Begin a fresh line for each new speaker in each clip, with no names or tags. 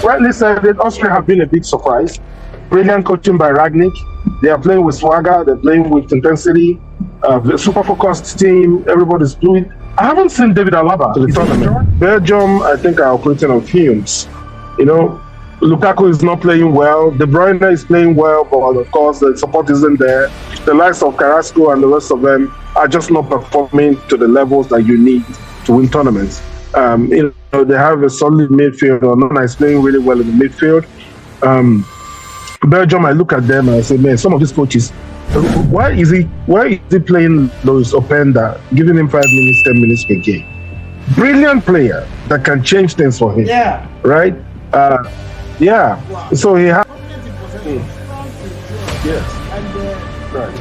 rightly said that Austria have been a big surprise. Brilliant coaching by Ragnick. They are playing with swagger. They're playing with intensity. Super focused team. Everybody's doing. I haven't seen David Alaba to the tournament. Belgium, I think, are operating on fumes. You know, Lukaku is not playing well. De Bruyne is playing well, but of course the support isn't there. The likes of Carrasco and the rest of them are just not performing to the levels that you need to win tournaments. They have a solid midfield. Onana is playing really well in the midfield. Belgium, I look at them and I say, man, some of these coaches, why is he playing Lois Openda, giving him 5 minutes, 10 minutes per game? Brilliant player that can change things for him.
Yeah.
Right? Yeah. Wow. So he has. Yes.
And right.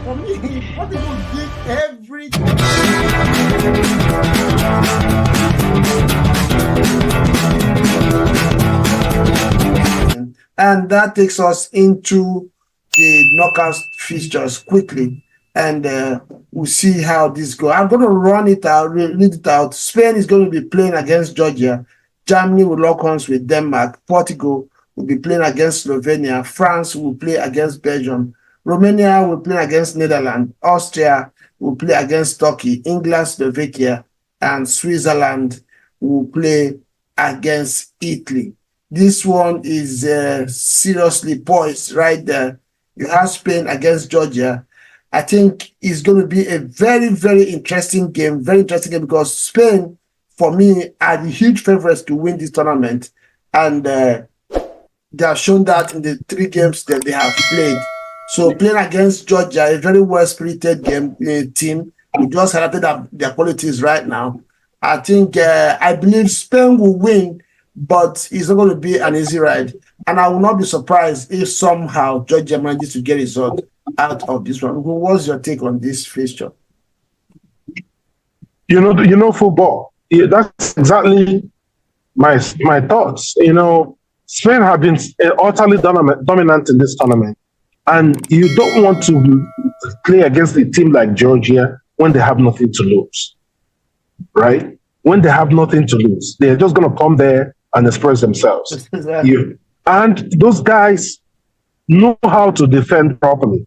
For me, what people did everything. And that takes us into the knockout fixtures quickly, and we'll see how this goes. I'm going to read it out. Spain is going to be playing against Georgia. Germany will lock horns with Denmark. Portugal will be playing against Slovenia. France will play against Belgium. Romania will play against Netherlands. Austria will play against Turkey. England, Slovakia, and Switzerland will play against Italy. This one is seriously poised right there. You have Spain against Georgia. I think it's going to be a very, very interesting game. Very interesting game because Spain, for me, are the huge favorites to win this tournament. And they have shown that in the 3 games that they have played. So playing against Georgia, a very well-spirited team. We just highlighted their qualities right now. I think, I believe Spain will win, but it's not going to be an easy ride. And I will not be surprised if somehow Georgia manages to get a result out of this one. What's your take on this fixture?
You know football. Yeah, that's exactly my thoughts. Spain have been utterly dominant in this tournament. And you don't want to play against a team like Georgia when they have nothing to lose, right? When they have nothing to lose, they're just going to come there and express themselves.
Exactly.
And those guys know how to defend properly,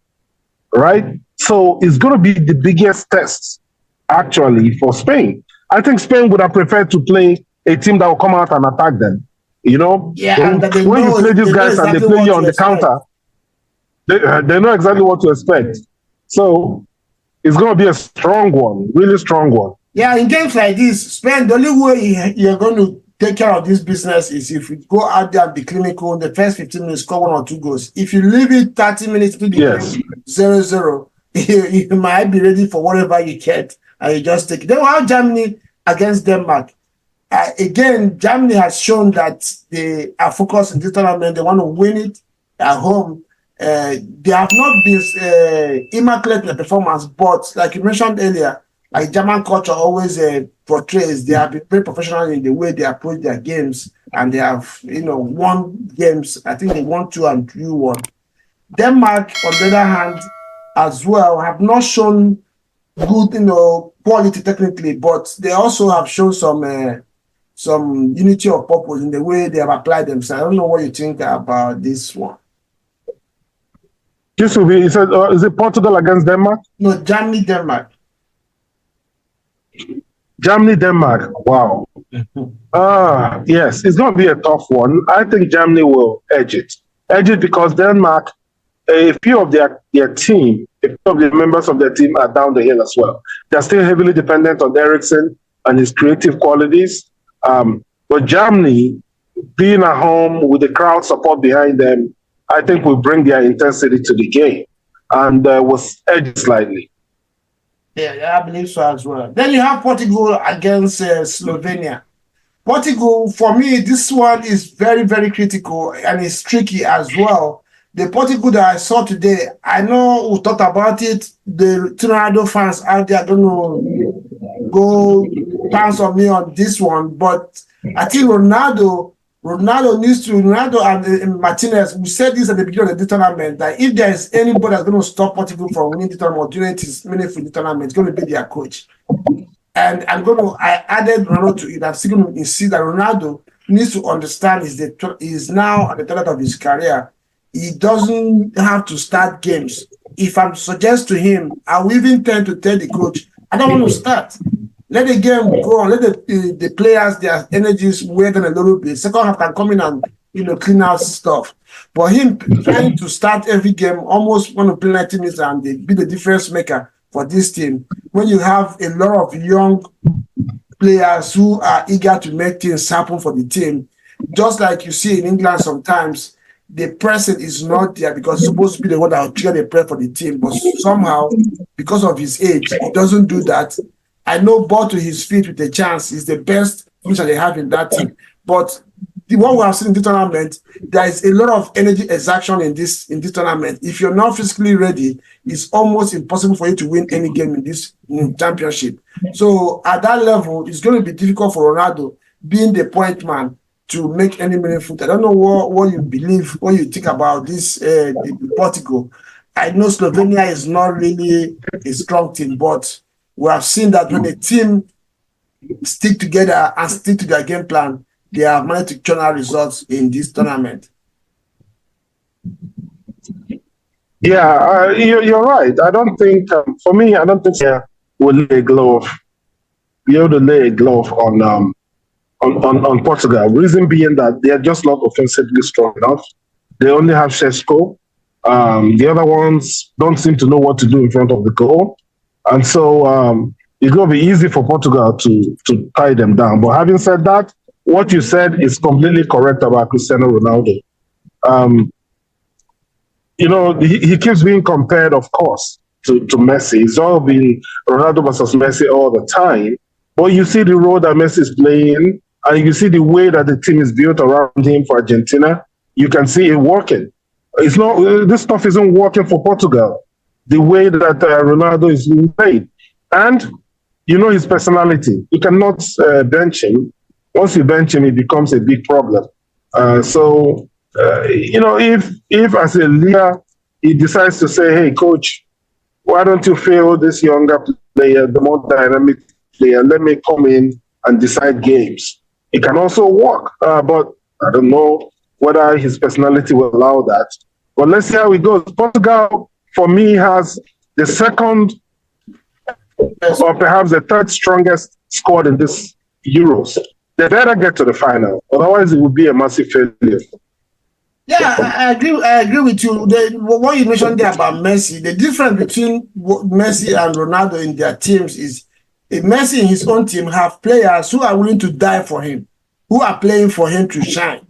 right? So it's going to be the biggest test, actually, for Spain. I think Spain would have preferred to play a team that will come out and attack them.
Yeah,
when you play these guys and they play you on the counter, they know exactly what to expect. So it's going to be a strong one, really strong one.
Yeah, in games like this, Spain, the only way you're going to take care of this business is if you go out there and be clinical in the first 15 minutes, score 1 or 2 goals. If you leave it 30 minutes to the game 0-0, you might be ready for whatever you get and you just take it. Then we have Germany against Denmark. Again, Germany has shown that they are focused in this tournament. They want to win it at home. They have not been immaculate in the performance, but like you mentioned earlier, like German culture always portrays, they have been very professional in the way they approach their games, and they have, won games. I think they won 2 and 3-1. Denmark, on the other hand, as well, have not shown good, quality technically, but they also have shown some unity of purpose in the way they have applied themselves. I don't know what you think about this one.
This will be, is it Portugal against Denmark?
No, Germany, Denmark.
Germany, Denmark. Wow. Yes, it's going to be a tough one. I think Germany will edge it. Because Denmark, a few of their team, a few of the members of their team are down the hill as well. They're still heavily dependent on Eriksen and his creative qualities. But Germany, being at home with the crowd support behind them, I think will bring their intensity to the game and was edged slightly.
Yeah, I believe so as well. Then you have Portugal against Slovenia. Portugal, for me, this one is very, very critical and it's tricky as well. The Portugal that I saw today, I know we talked about it. The Ronaldo fans out there, I don't know, go pounce on me on this one, but I think Ronaldo and Martinez, we said this at the beginning of the tournament, that if there is anybody that's going to stop Portugal from winning the tournament or doing it is meaningful in the tournament, it's going to be their coach. And I added Ronaldo to it. I'm still going to insist that Ronaldo needs to understand is now at the turn of his career. He doesn't have to start games. If I'm suggest to him, I will even tend to tell the coach, I don't want to start. Let the game go on. Let the players, their energies wear them a little bit. Second half can come in and clean out stuff. But him trying to start every game, almost want to play 90 minutes and be the difference maker for this team. When you have a lot of young players who are eager to make things happen for the team, just like you see in England sometimes, the person is not there because he's supposed to be the one that will trigger the press for the team. But somehow, because of his age, he doesn't do that. I know ball to his feet with a chance is the best finisher they have in that team. But the one we have seen in the tournament, there is a lot of energy exertion in this tournament. If you're not physically ready, it's almost impossible for you to win any game in this championship. So at that level, it's going to be difficult for Ronaldo, being the point man, to make any meaningful. I don't know what you believe, what you think about this Portugal. I know Slovenia is not really a strong team, but we have seen that when a team stick together and stick to their game plan, they have managed to churn out results in this tournament.
Yeah, you're right. I don't think, for me, I don't think we'll lay a glove, be able to lay a glove on Portugal. Reason being that they are just not offensively strong enough. They only have Šeško. The other ones don't seem to know what to do in front of the goal. And so it's going to be easy for Portugal to tie them down. But having said that, what you said is completely correct about Cristiano Ronaldo. He keeps being compared, of course, to Messi. It's all been Ronaldo versus Messi all the time. But you see the role that Messi is playing, and you see the way that the team is built around him for Argentina. You can see it working. It's not this stuff isn't working for Portugal. The way that Ronaldo is being played, and his personality. You cannot bench him. Once you bench him, it becomes a big problem. If as a leader he decides to say, "Hey, coach, why don't you fail this younger player, the more dynamic player? Let me come in and decide games." It can also work, but I don't know whether his personality will allow that. But let's see how it goes. Portugal, for me, has the second or perhaps the third strongest squad in this Euros. They better get to the final, otherwise it would be a massive failure.
Yeah, I agree with you. What you mentioned there about Messi, the difference between Messi and Ronaldo in their teams is Messi in his own team have players who are willing to die for him, who are playing for him to shine.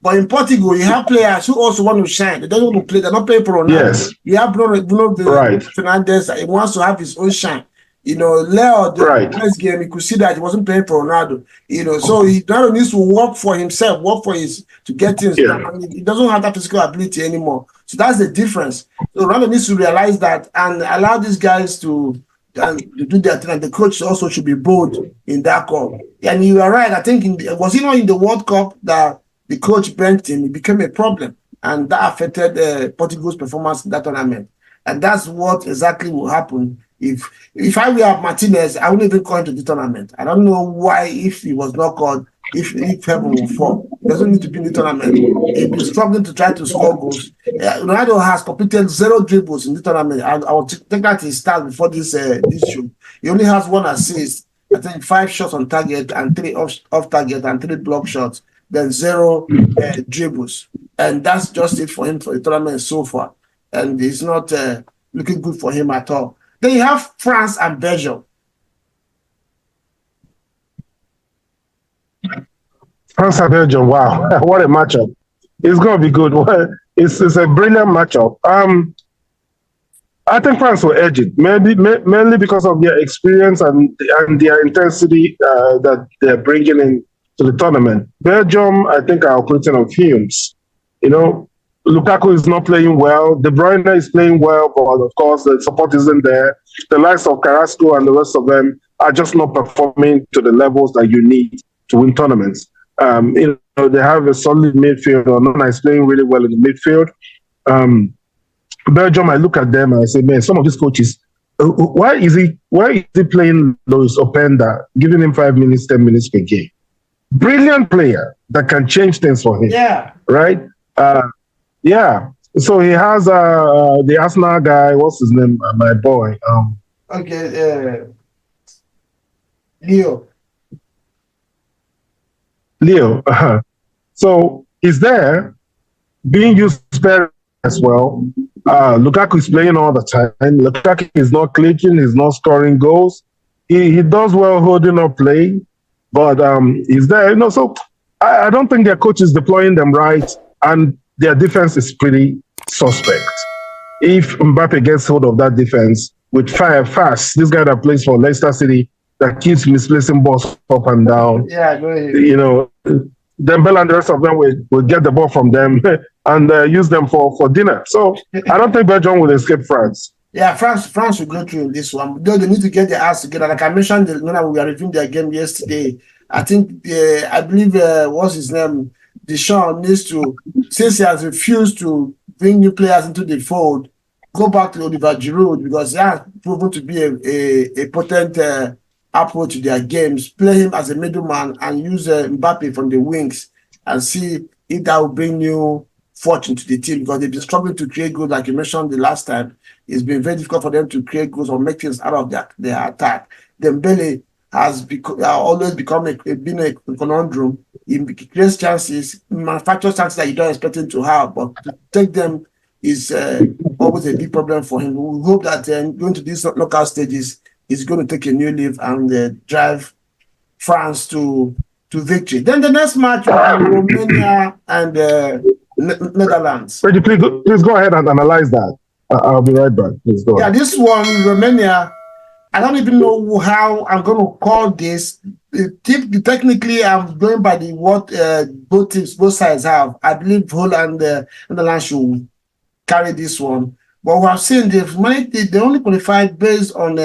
But in Portugal, you have players who also want to shine. They don't want to play. They're not playing for Ronaldo.
Yes.
You have Bruno Fernandes. He wants to have his own shine. Leo, the first game, you could see that he wasn't playing for Ronaldo. So he not needs to work for himself, to get things done. I mean, he doesn't have that physical ability anymore. So that's the difference. So Ronaldo needs to realize that and allow these guys to do their thing. And the coach also should be bold in that call. And you are right. I think was he not in the World Cup that the coach benched him? It became a problem, and that affected Portugal's performance in that tournament. And that's what exactly will happen. If I were Martinez, I wouldn't even call him to the tournament. I don't know why, if he was not called, if heaven will fall. He doesn't need to be in the tournament. He'll be struggling to try to score goals. Ronaldo has completed 0 dribbles in the tournament. I will take that his start before this show. He only has 1 assist, I think 5 shots on target and 3 off target and 3 block shots, then 0 dribbles. And that's just it for him for the tournament so far. And it's not looking good for him at all. Then you have France and Belgium.
France and Belgium, wow, what a matchup. It's going to be good. It's a brilliant matchup. I think France will edge it, mainly because of their experience and their intensity that they're bringing in to the tournament. Belgium, I think, are operating on fumes. Lukaku is not playing well. De Bruyne is playing well, but of course the support isn't there. The likes of Carrasco and the rest of them are just not performing to the levels that you need to win tournaments. They have a solid midfield. Onana is playing really well in the midfield. Belgium, I look at them and I say, man, some of these coaches, why is he playing Lois Openda, giving him 5 minutes, 10 minutes per game? brilliant player that can change things for him,
Yeah.
right? Yeah. So he has the Arsenal guy. What's his name? My boy,
Okay. Leo.
Leo. So he's there being used sparingly as well. Lukaku is playing all the time. Lukaku is not clicking. He's not scoring goals. He does well holding up play, but he's there. So I don't think their coach is deploying them right, and their defense is pretty suspect. If Mbappe gets hold of that defense with fire fast, this guy that plays for Leicester City that keeps misplacing balls up and down,
Yeah, go ahead.
Dembele and the rest of them will get the ball from them and use them for dinner. So I don't think Belgium will escape France.
Yeah, France will go through in this one. Though they need to get their ass together. Like I mentioned, when we were reviewing their game yesterday, I think I believe what's his name, Deschamps needs to, since he has refused to bring new players into the fold, go back to Oliver Giroud because he has proven to be a potent approach to their games. Play him as a middleman and use Mbappe from the wings and see if that will bring new fortune to the team because they've been struggling to create goals, like you mentioned the last time. It's been very difficult for them to create goals or make things out of their attack. Dembele has always become been a conundrum. He creates chances, manufactures chances that you don't expect him to have, but to take them is always a big problem for him. We hope that going to these knockout stages, he's going to take a new leaf and drive France to victory. Then the next match will be Romania and Netherlands.
Reggie, please go ahead and analyze that. I'll be right back. Please go ahead.
This one, Romania, I don't even know how I'm going to call this. Technically, I'm going by what both sides have. I believe Holland and Netherlands should carry this one. But we have seen they only qualified based on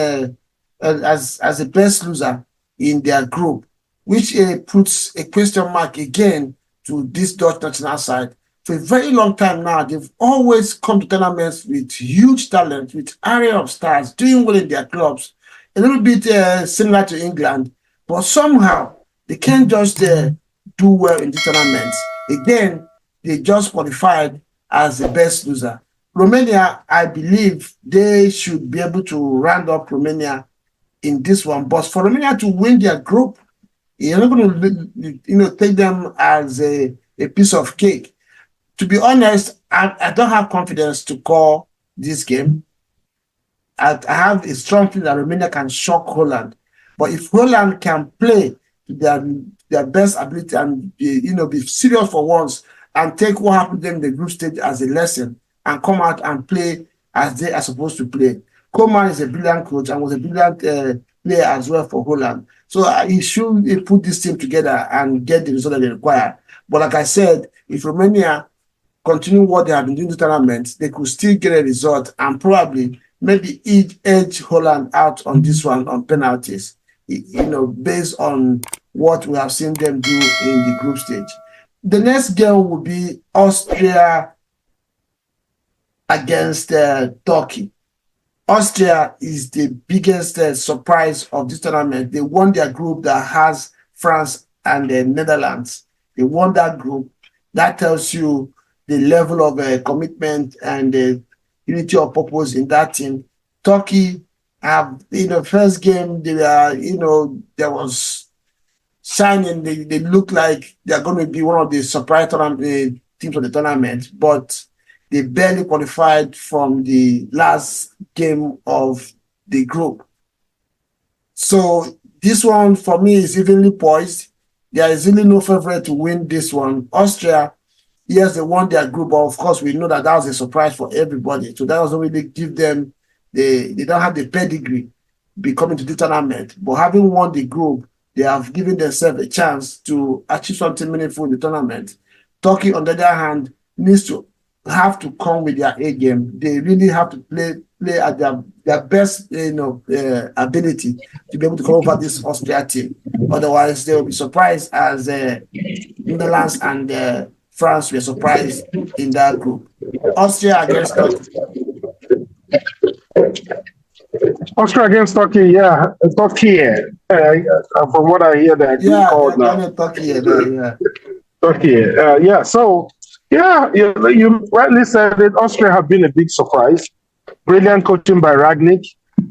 as a best loser in their group, which puts a question mark again to this Dutch national side. For a very long time now, they've always come to tournaments with huge talent, with area of stars, doing well in their clubs, a little bit similar to England, but somehow they can't just do well in the tournaments. Again, they just qualified as the best loser. Romania, I believe they should be able to round up Romania in this one. But for Romania to win their group, you're not going to take them as a piece of cake. To be honest, I don't have confidence to call this game. I have a strong feeling that Romania can shock Holland. But if Holland can play to their best ability and be serious for once and take what happened to them in the group stage as a lesson and come out and play as they are supposed to play. Koeman is a brilliant coach and was a brilliant player as well for Holland. So he should put this team together and get the result that they require. But like I said, if Romania continue what they have been doing in the tournament, they could still get a result and probably maybe edge Holland out on this one on penalties, based on what we have seen them do in the group stage. The next game will be Austria against Turkey. Austria is the biggest surprise of this tournament. They won their group that has France and the Netherlands. They won that group. That tells you the level of commitment and the unity of purpose in that team. Turkey have, in the first game, they were, there was shining. They look like they're going to be one of the surprise teams of the tournament, but they barely qualified from the last game of the group. So this one, for me, is evenly poised. There is really no favorite to win this one. Austria, yes, they won their group, but of course, we know that was a surprise for everybody. So that doesn't really give them, they don't have the pedigree be coming to the tournament. But having won the group, they have given themselves a chance to achieve something meaningful in the tournament. Turkey, on the other hand, needs to have to come with their A game. They really have to play at their best ability to be able to come over this Austria team. Otherwise, they will be surprised as Netherlands and France were surprised in that group. Austria against Turkey.
Austria against Turkey, yeah, Turkey. From what I hear, they're being
Yeah,
called
they're
now.
kind of Turkey now. Yeah.
Turkey, yeah. So, yeah, you rightly said it. Austria have been a big surprise. Brilliant coaching by Ragnick.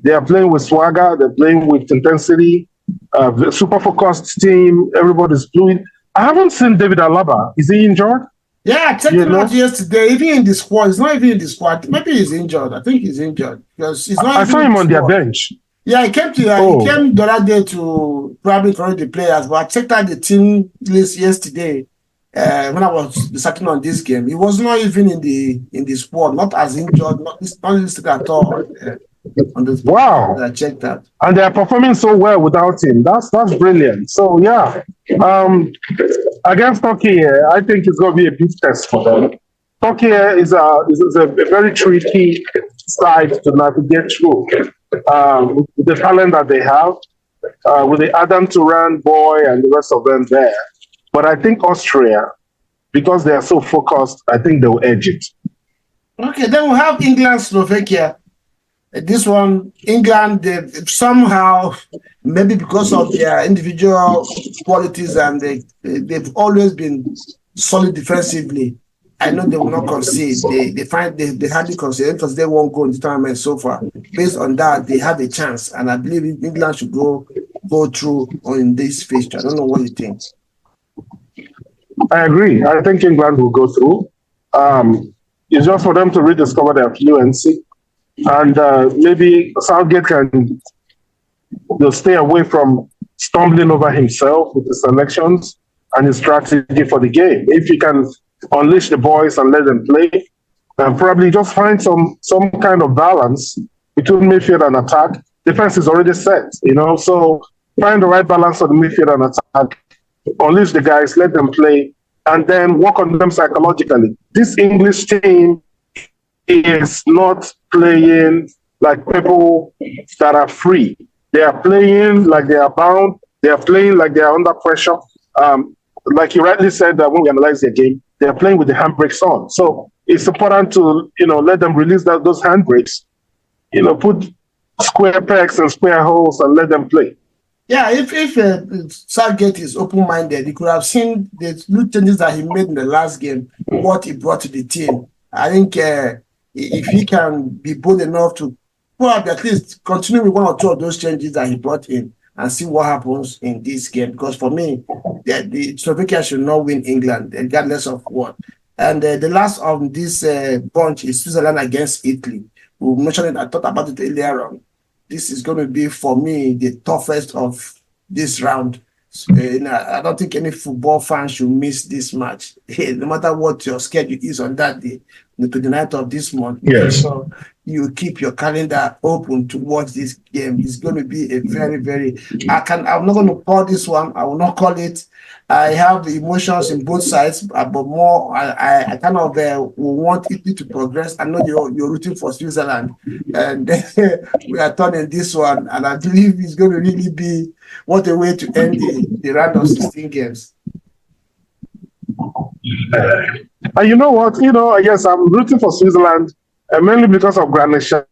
They are playing with swagger. They're playing with intensity. The super focused team. Everybody's fluid. I haven't seen David Alaba. Is he injured?
Yeah, I checked
You
him out
know,
yesterday. Even in the squad, he's not even in the squad. Maybe he's injured. I think he's injured because he's not
I
even
saw
in
him
the
on their
squad.
bench.
Yeah, he came he
Oh,
came the other day to probably correct the players, but I checked out the team list yesterday when I was researching on this game. He was not even in the squad, not as injured, not listed at all on the that
wow.
I checked out.
And they are performing so well without him. That's brilliant. So yeah, um, against Turkey, I think it's going to be a big test for them. Turkey is a very tricky side to navigate through. With the talent that they have, with the Adam Turan boy and the rest of them there. But I think Austria, because they are so focused, I think they'll edge it.
Okay, then we have England, Slovakia. This one, England, they somehow, maybe because of their individual qualities and they've always been solid defensively. I know they will not concede. They hardly concede because they won't go in the tournament so far. Based on that, they have a chance, and I believe England should go through on this fixture. I don't know what you think.
I agree. I think England will go through. It's just for them to rediscover their fluency. And maybe Southgate can stay away from stumbling over himself with the selections and his strategy for the game. If he can unleash the boys and let them play, and probably just find some kind of balance between midfield and attack. Defense is already set, so find the right balance of the midfield and attack, unleash the guys, let them play, and then work on them psychologically. This English team is not playing like people that are free. They are playing like they are bound. They are playing like they are under pressure. Like you rightly said, that when we analyze their game, they are playing with the handbrakes on. So it's important to let them release those handbrakes. Put square pegs and square holes and let them play.
Yeah, if Southgate is open-minded, he could have seen the little changes that he made in the last game, what he brought to the team. I think if he can be bold enough to probably at least continue with one or two of those changes that he brought in and see what happens in this game. Because for me, the Slovakia should not win England, regardless of what. And the last of this bunch is Switzerland against Italy. We mentioned it, I thought about it earlier on. This is going to be, for me, the toughest of this round. I don't think any football fan should miss this match. No matter what your schedule is on that day, the 29th of this month,
yes,
so you keep your calendar open to watch this game. It's going to be a very, very. I'm not going to call this one. I will not call it. I have emotions in both sides, but more I kind of want Italy to progress. I know you're rooting for Switzerland, and we are turning this one, and I believe it's going to really be what a way to end the round of 16 games.
And you know what? Yes, I'm rooting for Switzerland, mainly because of Granit Xhaka.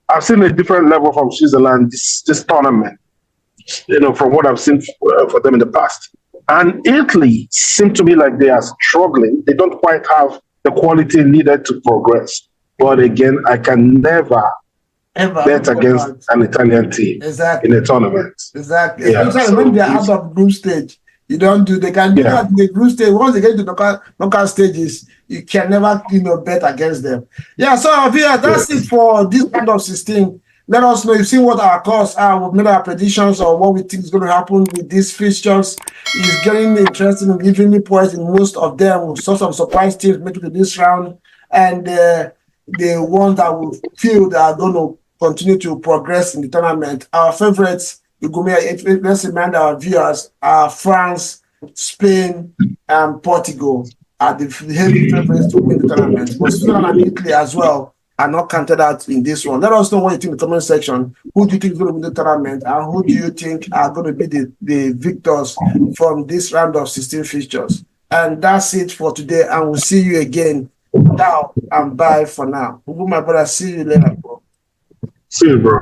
I've seen a different level from Switzerland this tournament. From what I've seen for them in the past. And Italy seem to me like they are struggling. They don't quite have the quality needed to progress. But again, I can never bet against an Italian team in a tournament.
Exactly. Yeah, especially when they're out of group stage. You don't do, they can do that in the group stage. Once they get to knockout stages, you can never, bet against them. Yeah, so that's it for this round of 16. Let us know. You've seen what our calls are. We've made our predictions on what we think is going to happen with these fixtures. It's getting interesting and evenly poised in most of them. We saw some surprise teams make it to this round. And the ones that we feel that are going to continue to progress in the tournament. Our favorites, let's remind our viewers, are France, Spain, and Portugal are the heavy favorites to win the tournament. But Switzerland and Italy as well are not counted out in this one. Let us know what you think in the comment section. Who do you think is going to win the tournament, and who do you think are going to be the victors from this round of 16 fixtures? And that's it for today, and we'll see you again Ciao and bye for now. Ugu, my brother, see you later, bro.
See you, bro.